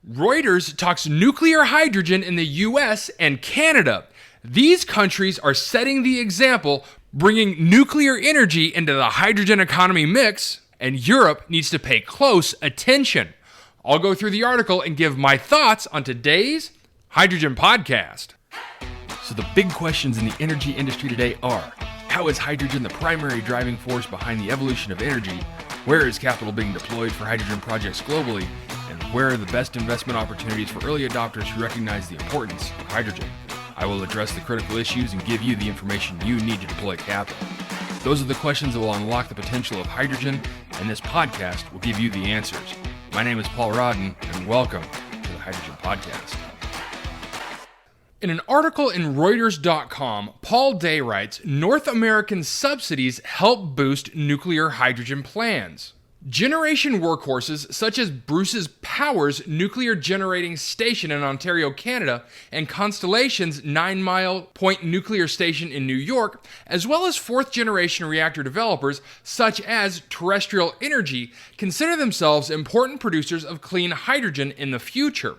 Reuters talks nuclear hydrogen in the US and Canada. These countries are setting the example, bringing nuclear energy into the hydrogen economy mix, and Europe needs to pay close attention. I'll go through the article and give my thoughts on today's Hydrogen Podcast. So the big questions in the energy industry today are: how is hydrogen the primary driving force behind the evolution of energy? Where is capital being deployed for hydrogen projects globally? And where are the best investment opportunities for early adopters who recognize the importance of hydrogen? I will address the critical issues and give you the information you need to deploy capital. Those are the questions that will unlock the potential of hydrogen, and this podcast will give you the answers. My name is Paul Rodden, and welcome to the Hydrogen Podcast. In an article in Reuters.com, Paul Day writes, North American subsidies help boost nuclear hydrogen plans. Generation workhorses such as Bruce's Power's nuclear generating station in Ontario, Canada, and Constellation's 9 Mile Point nuclear station in New York, as well as fourth-generation reactor developers such as Terrestrial Energy, consider themselves important producers of clean hydrogen in the future.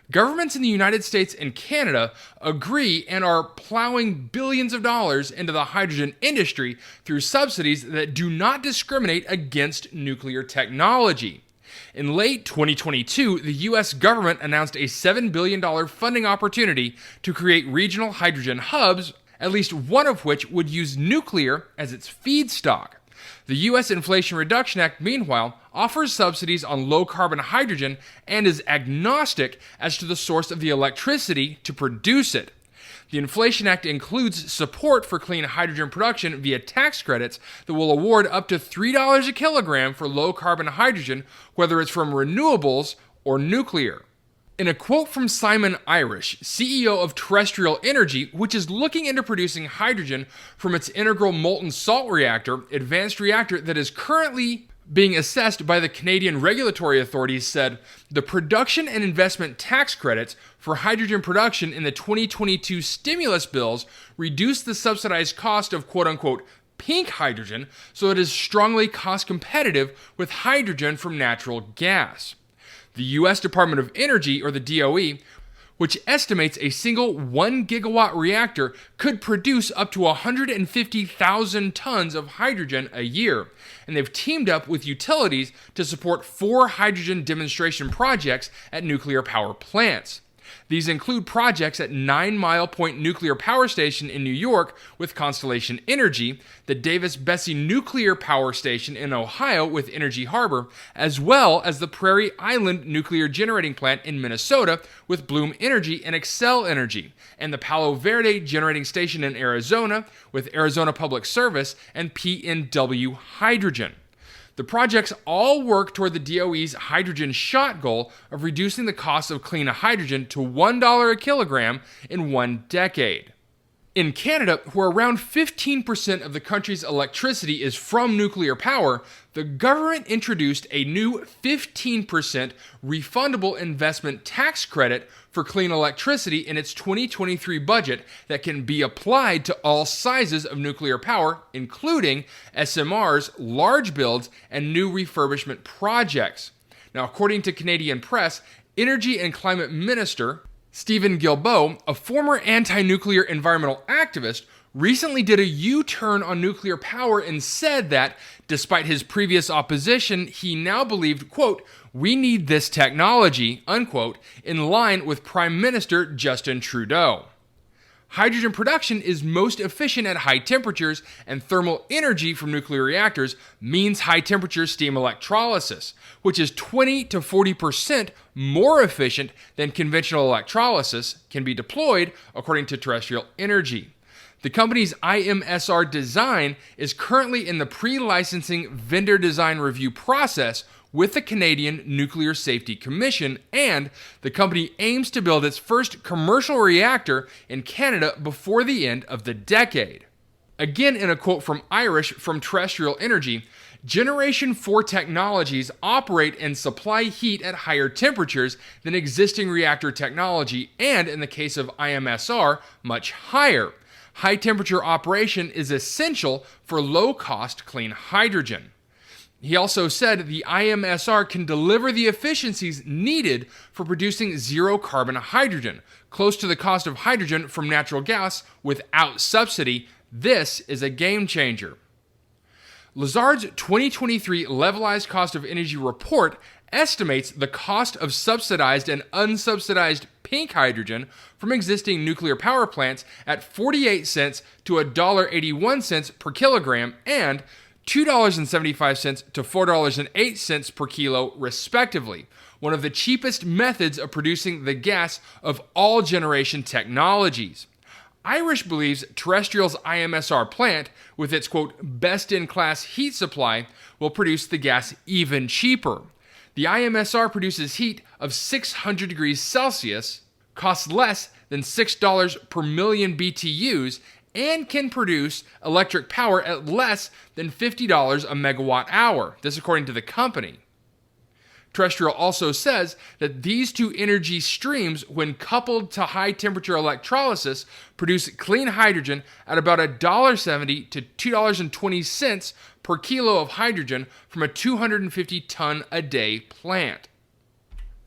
Governments in the United States and Canada agree and are plowing billions of dollars into the hydrogen industry through subsidies that do not discriminate against nuclear technology. In late 2022, the U.S. government announced a $7 billion funding opportunity to create regional hydrogen hubs, at least one of which would use nuclear as its feedstock. The U.S. Inflation Reduction Act, meanwhile, offers subsidies on low-carbon hydrogen and is agnostic as to the source of the electricity to produce it. The Inflation Act includes support for clean hydrogen production via tax credits that will award up to $3 a kilogram for low-carbon hydrogen, whether it's from renewables or nuclear. In a quote from Simon Irish, CEO of Terrestrial Energy, which is looking into producing hydrogen from its integral molten salt reactor, advanced reactor that is currently being assessed by the Canadian regulatory authorities, said, the production and investment tax credits for hydrogen production in the 2022 stimulus bills reduced the subsidized cost of quote-unquote pink hydrogen so it is strongly cost competitive with hydrogen from natural gas. The U.S. Department of Energy, or the DOE, which estimates a single 1 gigawatt reactor could produce up to 150,000 tons of hydrogen a year, and they've teamed up with utilities to support 4 hydrogen demonstration projects at nuclear power plants. These include projects at 9 Mile Point Nuclear Power Station in New York with Constellation Energy, the Davis-Besse Nuclear Power Station in Ohio with Energy Harbor, as well as the Prairie Island Nuclear Generating Plant in Minnesota with Bloom Energy and Xcel Energy, and the Palo Verde Generating Station in Arizona with Arizona Public Service and PNW Hydrogen. The projects all work toward the DOE's hydrogen shot goal of reducing the cost of clean hydrogen to $1 a kilogram in 1 decade. In Canada, where around 15% of the country's electricity is from nuclear power, the government introduced a new 15% refundable investment tax credit for clean electricity in its 2023 budget that can be applied to all sizes of nuclear power, including SMRs, large builds, and new refurbishment projects. Now, according to Canadian press, Energy and Climate Minister Stephen Guilbeault, a former anti-nuclear environmental activist, recently did a U-turn on nuclear power and said that, despite his previous opposition, he now believed, quote, we need this technology, unquote, in line with Prime Minister Justin Trudeau. Hydrogen production is most efficient at high temperatures, and thermal energy from nuclear reactors means high-temperature steam electrolysis, which is 20 to 40% more efficient than conventional electrolysis, can be deployed, according to Terrestrial Energy. The company's IMSR design is currently in the pre-licensing vendor design review process with the Canadian Nuclear Safety Commission, and the company aims to build its first commercial reactor in Canada before the end of the decade. Again, in a quote from Irish from Terrestrial Energy, Generation 4 technologies operate and supply heat at higher temperatures than existing reactor technology, and in the case of IMSR, much higher. High temperature operation is essential for low-cost clean hydrogen. He also said the IMSR can deliver the efficiencies needed for producing zero carbon hydrogen, close to the cost of hydrogen from natural gas without subsidy. This is a game changer. Lazard's 2023 Levelized Cost of Energy report estimates the cost of subsidized and unsubsidized pink hydrogen from existing nuclear power plants at 48 cents to $1.81 per kilogram and $2.75 to $4.08 per kilo, respectively, one of the cheapest methods of producing the gas of all generation technologies. Irish believes Terrestrial's IMSR plant, with its, quote, best-in-class heat supply, will produce the gas even cheaper. The IMSR produces heat of 600 degrees Celsius, costs less than $6 per million BTUs, and can produce electric power at less than $50 a megawatt hour. This according to the company. Terrestrial also says that these two energy streams, when coupled to high temperature electrolysis, produce clean hydrogen at about $1.70 to $2.20 per kilo of hydrogen from a 250 ton a day plant.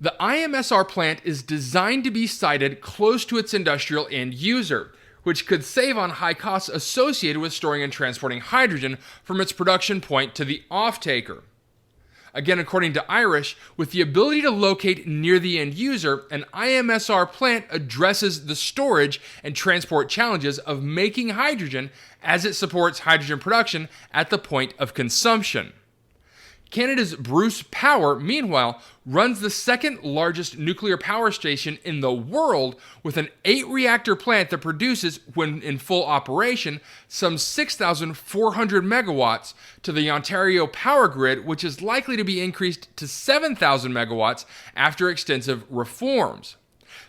The IMSR plant is designed to be sited close to its industrial end user, which could save on high costs associated with storing and transporting hydrogen from its production point to the off-taker. Again, according to Irish, with the ability to locate near the end user, an IMSR plant addresses the storage and transport challenges of making hydrogen as it supports hydrogen production at the point of consumption. Canada's Bruce Power, meanwhile, runs the second largest nuclear power station in the world with an 8-reactor plant that produces, when in full operation, some 6,400 megawatts to the Ontario power grid, which is likely to be increased to 7,000 megawatts after extensive reforms.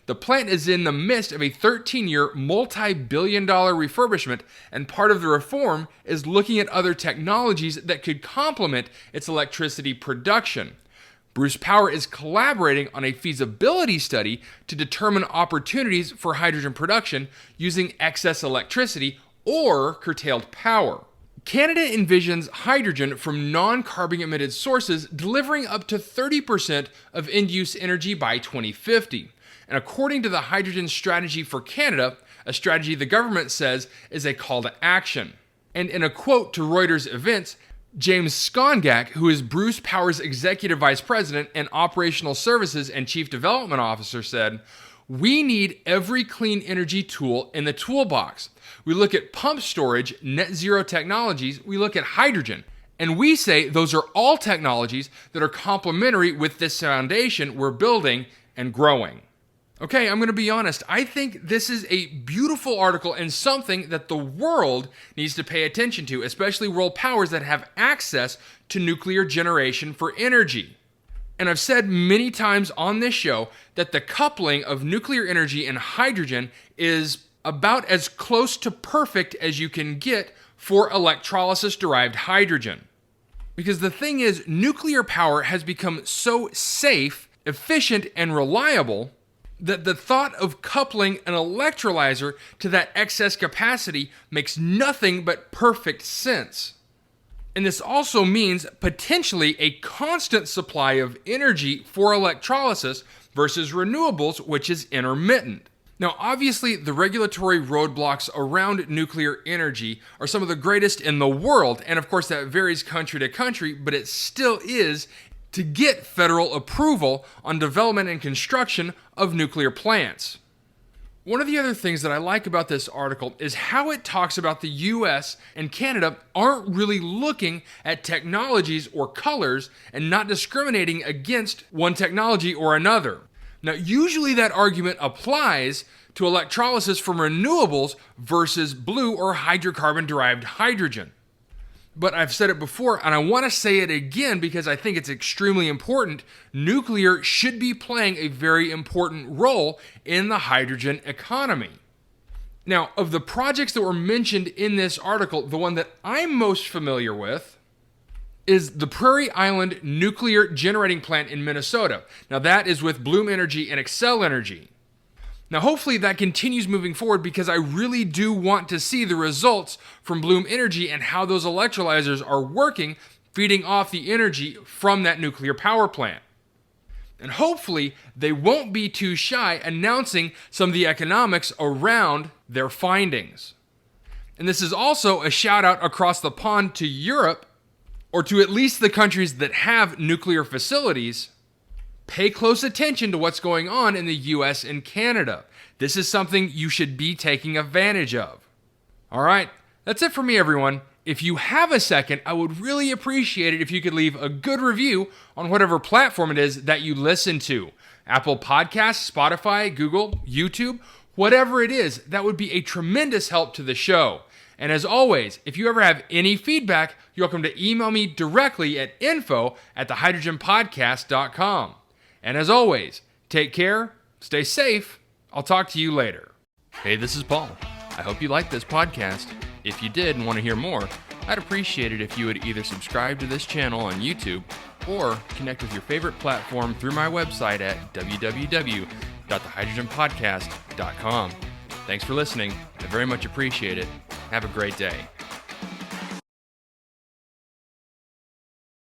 The plant is in the midst of a 13-year, multi-billion-dollar refurbishment, and part of the reform is looking at other technologies that could complement its electricity production. Bruce Power is collaborating on a feasibility study to determine opportunities for hydrogen production using excess electricity or curtailed power. Canada envisions hydrogen from non-carbon emitted sources delivering up to 30% of end-use energy by 2050. And according to the Hydrogen Strategy for Canada, a strategy the government says is a call to action. And in a quote to Reuters Events, James Skongak, who is Bruce Power's Executive Vice President and Operational Services and Chief Development Officer, said, "We need every clean energy tool in the toolbox. We look at pump storage, net zero technologies, we look at hydrogen. And we say those are all technologies that are complementary with this foundation we're building and growing." Okay, I'm going to be honest. I think this is a beautiful article and something that the world needs to pay attention to, especially world powers that have access to nuclear generation for energy. And I've said many times on this show that the coupling of nuclear energy and hydrogen is about as close to perfect as you can get for electrolysis-derived hydrogen. Because the thing is, nuclear power has become so safe, efficient, and reliable that the thought of coupling an electrolyzer to that excess capacity makes nothing but perfect sense. And this also means potentially a constant supply of energy for electrolysis versus renewables, which is intermittent. Now, obviously, the regulatory roadblocks around nuclear energy are some of the greatest in the world, and of course that varies country to country, but it still is to get federal approval on development and construction of nuclear plants. One of the other things that I like about this article is how it talks about the US and Canada aren't really looking at technologies or colors and not discriminating against one technology or another. Now, usually that argument applies to electrolysis from renewables versus blue or hydrocarbon-derived hydrogen. But I've said it before, and I want to say it again because I think it's extremely important. Nuclear should be playing a very important role in the hydrogen economy. Now, of the projects that were mentioned in this article, the one that I'm most familiar with is the Prairie Island Nuclear Generating Plant in Minnesota. Now, that is with Bloom Energy and Xcel Energy. Now, hopefully that continues moving forward because I really do want to see the results from Bloom Energy and how those electrolyzers are working feeding off the energy from that nuclear power plant. And hopefully, they won't be too shy announcing some of the economics around their findings. And this is also a shout out across the pond to Europe, or to at least the countries that have nuclear facilities. Pay close attention to what's going on in the US and Canada. This is something you should be taking advantage of. All right, that's it for me, everyone. If you have a second, I would really appreciate it if you could leave a good review on whatever platform it is that you listen to. Apple Podcasts, Spotify, Google, YouTube, whatever it is, that would be a tremendous help to the show. And as always, if you ever have any feedback, you're welcome to email me directly at info@thehydrogenpodcast.com. And as always, take care, stay safe. I'll talk to you later. Hey, this is Paul. I hope you liked this podcast. If you did and want to hear more, I'd appreciate it if you would either subscribe to this channel on YouTube or connect with your favorite platform through my website at www.thehydrogenpodcast.com. Thanks for listening. I very much appreciate it. Have a great day.